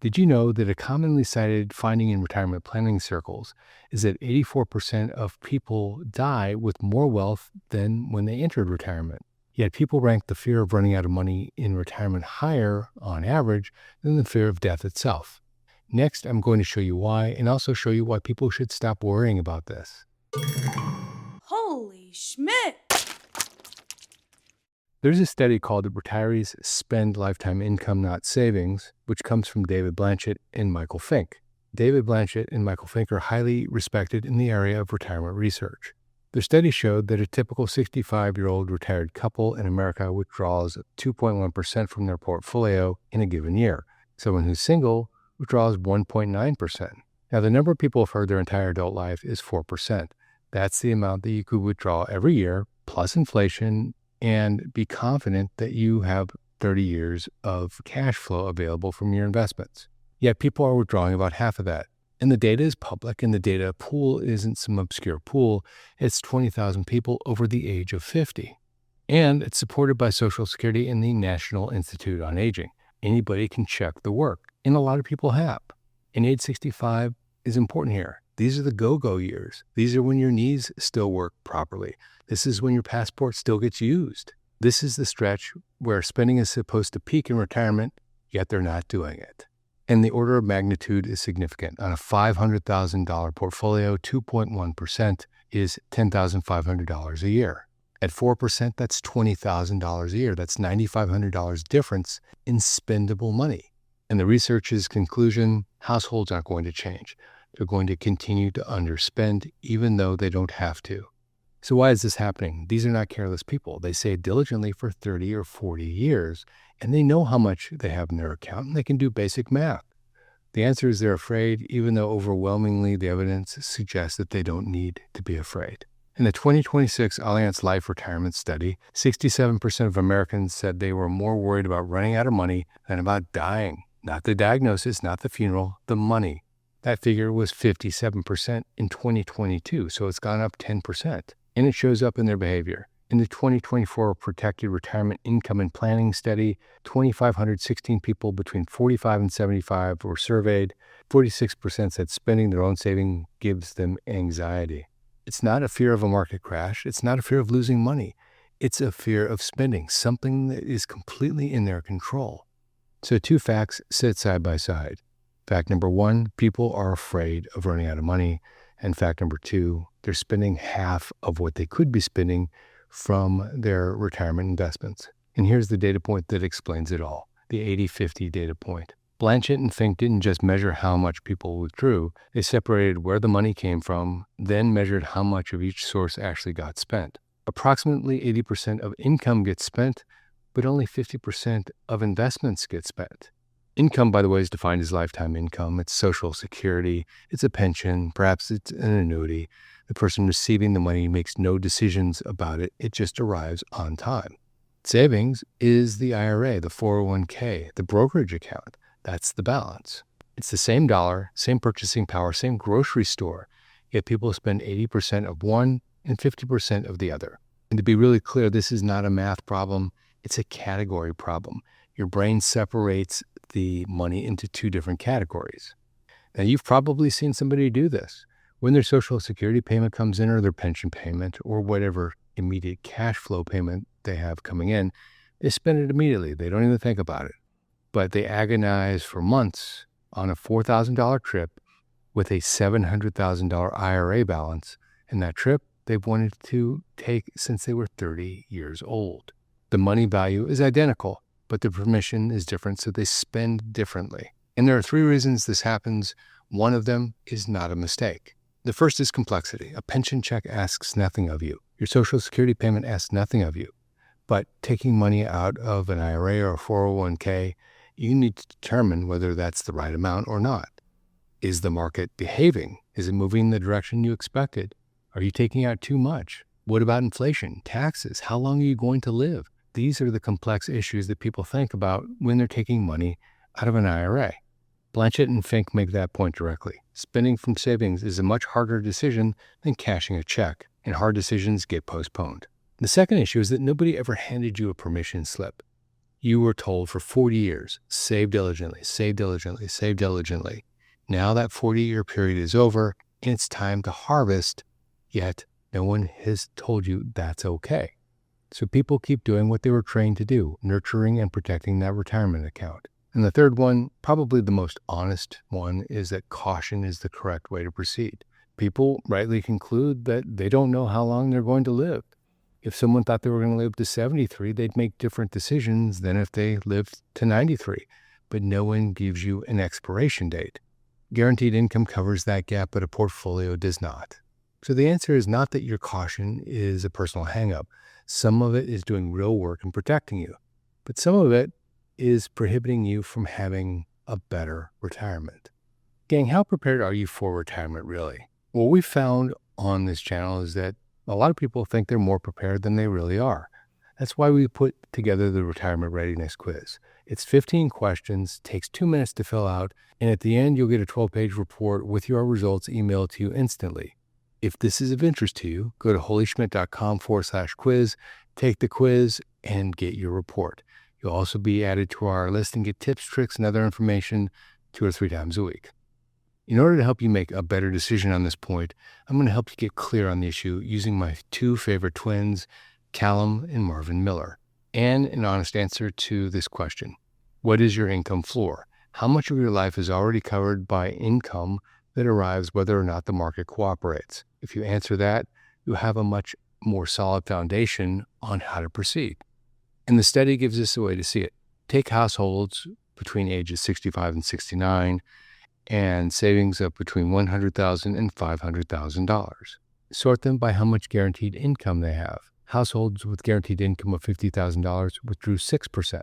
Did you know that a commonly cited finding in retirement planning circles is that 84% of people die with more wealth than when they entered retirement? Yet people rank the fear of running out of money in retirement higher, on average, than the fear of death itself. Next, I'm going to show you why, and also show you why people should stop worrying about this. Holy Schmidt! There's a study called Retirees Spend Lifetime Income Not Savings, which comes from David Blanchett and Michael Fink. David Blanchett and Michael Fink are highly respected in the area of retirement research. Their study showed that a typical 65-year-old retired couple in America withdraws 2.1% from their portfolio in a given year. Someone who's single withdraws 1.9%. Now, the number of people who've heard their entire adult life is 4%. That's the amount that you could withdraw every year, plus inflation, and be confident that you have 30 years of cash flow available from your investments. Yet people are withdrawing about half of that. And the data is public, and the data pool isn't some obscure pool. It's 20,000 people over the age of 50. And it's supported by Social Security and the National Institute on Aging. Anybody can check the work, and a lot of people have. And age 65 is important here. These are the go-go years. These are when your knees still work properly. This is when your passport still gets used. This is the stretch where spending is supposed to peak in retirement, yet they're not doing it. And the order of magnitude is significant. On a $500,000 portfolio, 2.1% is $10,500 a year. At 4%, that's $20,000 a year. That's $9,500 difference in spendable money. And the research's conclusion, households aren't going to change. They're going to continue to underspend even though they don't have to. So why is this happening? These are not careless people. They save diligently for 30 or 40 years, and they know how much they have in their account, and they can do basic math. The answer is they're afraid, even though overwhelmingly the evidence suggests that they don't need to be afraid. In the 2026 Allianz Life Retirement Study, 67% of Americans said they were more worried about running out of money than about dying. Not the diagnosis, not the funeral, the money. That figure was 57% in 2022, so it's gone up 10%. And it shows up in their behavior. In the 2024 Protected Retirement Income and Planning Study, 2,516 people between 45 and 75 were surveyed. 46% said spending their own savings gives them anxiety. It's not a fear of a market crash. It's not a fear of losing money. It's a fear of spending, something that is completely in their control. So two facts sit side by side. Fact number one, people are afraid of running out of money. And fact number two, they're spending half of what they could be spending from their retirement investments. And here's the data point that explains it all, the 80-50 data point. Blanchett and Fink didn't just measure how much people withdrew. They separated where the money came from, then measured how much of each source actually got spent. Approximately 80% of income gets spent, but only 50% of investments get spent. Income, by the way, is defined as lifetime income. It's Social Security, it's a pension, perhaps it's an annuity. The person receiving the money makes no decisions about it. It just arrives on time. Savings is the IRA, the 401k, the brokerage account. That's the balance. It's the same dollar, same purchasing power, same grocery store, yet people spend 80% of one and 50% of the other. And to be really clear, this is not a math problem. It's a category problem. Your brain separates the money into two different categories. Now, you've probably seen somebody do this. When their Social Security payment comes in, or their pension payment, or whatever immediate cash flow payment they have coming in, they spend it immediately. They don't even think about it. But they agonize for months on a $4,000 trip with a $700,000 IRA balance. And that trip they've wanted to take since they were 30 years old. The money value is identical, but the permission is different, so they spend differently. And there are three reasons this happens. One of them is not a mistake. The first is complexity. A pension check asks nothing of you. Your Social Security payment asks nothing of you. But taking money out of an IRA or a 401k, you need to determine whether that's the right amount or not. Is the market behaving? Is it moving in the direction you expected? Are you taking out too much? What about inflation, taxes? How long are you going to live? These are the complex issues that people think about when they're taking money out of an IRA. Blanchett and Fink make that point directly. Spending from savings is a much harder decision than cashing a check, and hard decisions get postponed. The second issue is that nobody ever handed you a permission slip. You were told for 40 years, save diligently, save diligently, save diligently. Now that 40-year period is over and it's time to harvest, yet no one has told you that's okay. So people keep doing what they were trained to do, nurturing and protecting that retirement account. And the third one, probably the most honest one, is that caution is the correct way to proceed. People rightly conclude that they don't know how long they're going to live. If someone thought they were going to live to 73, they'd make different decisions than if they lived to 93. But no one gives you an expiration date. Guaranteed income covers that gap, but a portfolio does not. So the answer is not that your caution is a personal hang-up. Some of it is doing real work and protecting you. But some of it is prohibiting you from having a better retirement. Gang, how prepared are you for retirement really? What we found on this channel is that a lot of people think they're more prepared than they really are. That's why we put together the Retirement Readiness Quiz. It's 15 questions, takes 2 minutes to fill out, and at the end you'll get a 12-page report with your results emailed to you instantly. If this is of interest to you, go to holyschmidt.com/quiz, take the quiz, and get your report. You'll also be added to our list and get tips, tricks, and other information 2 or 3 times a week. In order to help you make a better decision on this point, I'm going to help you get clear on the issue using my 2 favorite twins, Callum and Marvin Miller, and an honest answer to this question. What is your income floor? How much of your life is already covered by income that arrives whether or not the market cooperates? If you answer that, you'll have a much more solid foundation on how to proceed. And the study gives us a way to see it. Take households between ages 65 and 69 and savings of between $100,000 and $500,000. Sort them by how much guaranteed income they have. Households with guaranteed income of $50,000 withdrew 6%.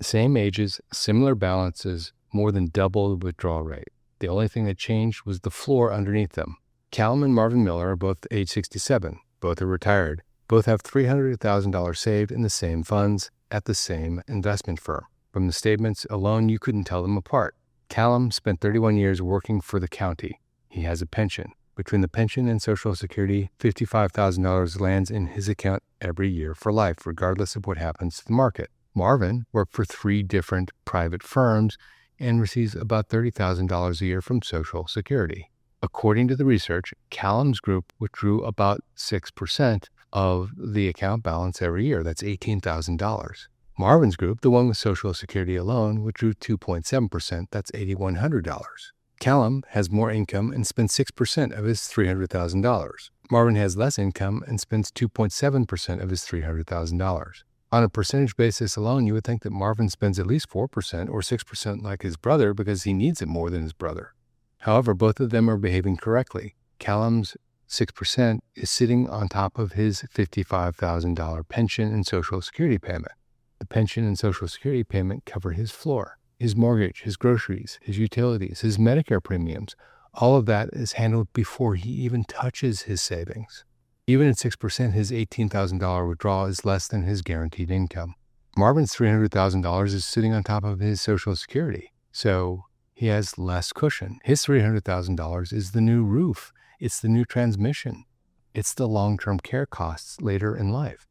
Same ages, similar balances, more than double the withdrawal rate. The only thing that changed was the floor underneath them. Callum and Marvin Miller are both age 67. Both are retired. Both have $300,000 saved in the same funds at the same investment firm. From the statements alone, you couldn't tell them apart. Callum spent 31 years working for the county. He has a pension. Between the pension and Social Security, $55,000 lands in his account every year for life, regardless of what happens to the market. Marvin worked for 3 different private firms and receives about $30,000 a year from Social Security. According to the research, Callum's group withdrew about 6% of the account balance every year. That's $18,000. Marvin's group, the one with Social Security alone, withdrew 2.7%. That's $8,100. Callum has more income and spends 6% of his $300,000. Marvin has less income and spends 2.7% of his $300,000. On a percentage basis alone, you would think that Marvin spends at least 4% or 6% like his brother because he needs it more than his brother. However, both of them are behaving correctly. Callum's 6% is sitting on top of his $55,000 pension and Social Security payment. The pension and Social Security payment cover his floor, his mortgage, his groceries, his utilities, his Medicare premiums. All of that is handled before he even touches his savings. Even at 6%, his $18,000 withdrawal is less than his guaranteed income. Marvin's $300,000 is sitting on top of his Social Security, so he has less cushion. His $300,000 is the new roof. It's the new transmission. It's the long-term care costs later in life.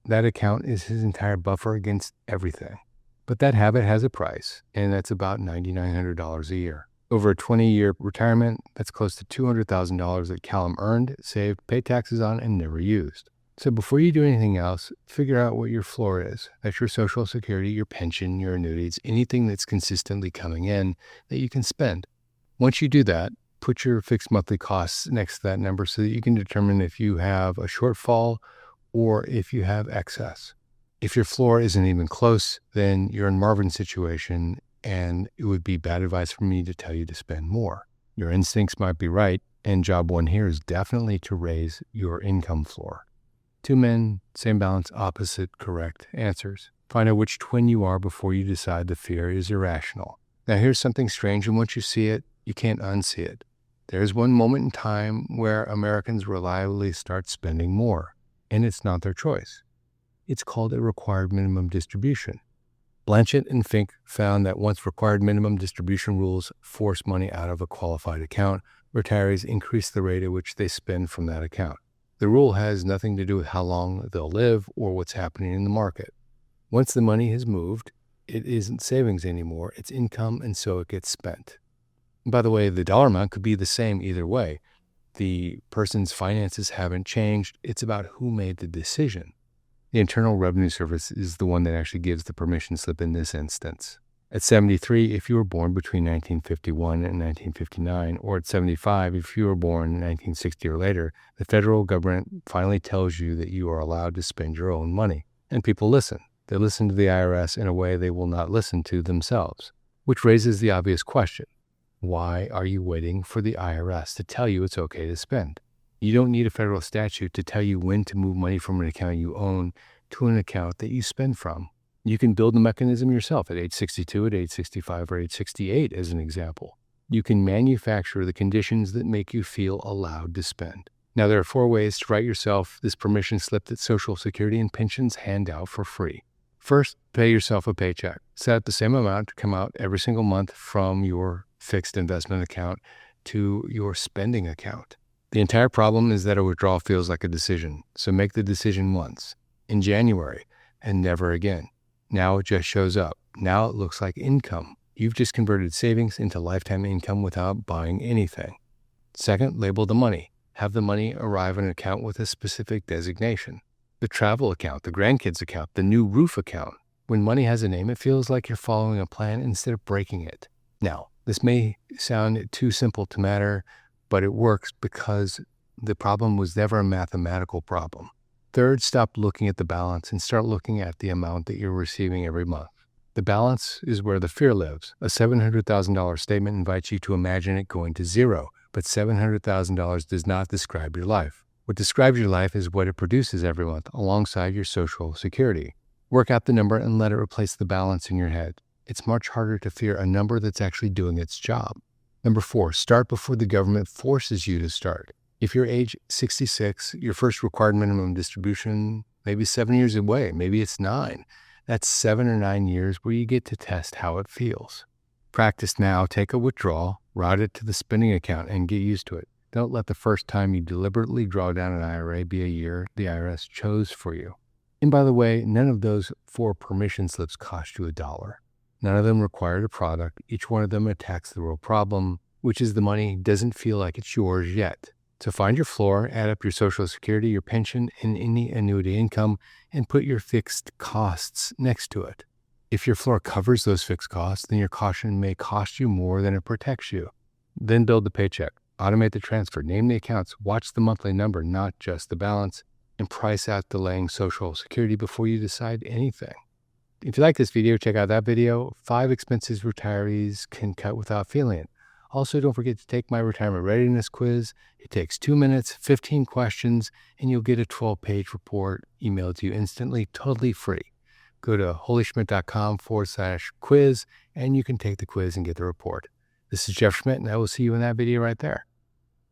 That account is his entire buffer against everything. But that habit has a price, and that's about $9,900 a year. Over a 20-year retirement, that's close to $200,000 that Callum earned, saved, paid taxes on, and never used. So before you do anything else, figure out what your floor is. That's your Social Security, your pension, your annuities, anything that's consistently coming in that you can spend. Once you do that, put your fixed monthly costs next to that number so that you can determine if you have a shortfall or if you have excess. If your floor isn't even close, then you're in Marvin's situation, and it would be bad advice for me to tell you to spend more. Your instincts might be right, and job one here is definitely to raise your income floor. 2 men, same balance, opposite correct answers. Find out which twin you are before you decide the fear is irrational. Now here's something strange, and once you see it, you can't unsee it. There's one moment in time where Americans reliably start spending more, and it's not their choice. It's called a required minimum distribution. Blanchett and Fink found that once required minimum distribution rules force money out of a qualified account, retirees increase the rate at which they spend from that account. The rule has nothing to do with how long they'll live or what's happening in the market. Once the money has moved, it isn't savings anymore. It's income, and so it gets spent. And by the way, the dollar amount could be the same either way. The person's finances haven't changed. It's about who made the decision. The Internal Revenue Service is the one that actually gives the permission slip in this instance. At 73, if you were born between 1951 and 1959, or at 75, if you were born in 1960 or later, the federal government finally tells you that you are allowed to spend your own money. And people listen. They listen to the IRS in a way they will not listen to themselves, which raises the obvious question. Why are you waiting for the IRS to tell you it's okay to spend? You don't need a federal statute to tell you when to move money from an account you own to an account that you spend from. You can build the mechanism yourself at age 62, at age 65, or age 68 as an example. You can manufacture the conditions that make you feel allowed to spend. Now, there are 4 ways to write yourself this permission slip that Social Security and pensions hand out for free. First, pay yourself a paycheck. Set up the same amount to come out every single month from your fixed investment account to your spending account. The entire problem is that a withdrawal feels like a decision, so make the decision once, in January, and never again. Now it just shows up. Now it looks like income. You've just converted savings into lifetime income without buying anything. Second, label the money. Have the money arrive in an account with a specific designation. The travel account, the grandkids account, the new roof account. When money has a name, it feels like you're following a plan instead of breaking it. Now, this may sound too simple to matter, but it works because the problem was never a mathematical problem. Third, stop looking at the balance and start looking at the amount that you're receiving every month. The balance is where the fear lives. A $700,000 statement invites you to imagine it going to zero, but $700,000 does not describe your life. What describes your life is what it produces every month alongside your Social Security. Work out the number and let it replace the balance in your head. It's much harder to fear a number that's actually doing its job. Number 4, start before the government forces you to start. If you're age 66, your first required minimum distribution may be 7 years away. Maybe it's 9. That's 7 or 9 years where you get to test how it feels. Practice now. Take a withdrawal, route it to the spending account, and get used to it. Don't let the first time you deliberately draw down an IRA be a year the IRS chose for you. And by the way, none of those 4 permission slips cost you $1. None of them required a product. Each one of them attacks the real problem, which is the money doesn't feel like it's yours yet. So find your floor, add up your Social Security, your pension, and any annuity income, and put your fixed costs next to it. If your floor covers those fixed costs, then your caution may cost you more than it protects you. Then build the paycheck, automate the transfer, name the accounts, watch the monthly number, not just the balance, and price out delaying Social Security before you decide anything. If you like this video, check out that video, 5 expenses retirees can cut without feeling it. Also, don't forget to take my retirement readiness quiz. It takes 2 minutes, 15 questions, and you'll get a 12-page report emailed to you instantly, totally free. Go to holyschmidt.com/quiz, and you can take the quiz and get the report. This is Jeff Schmidt, and I will see you in that video right there.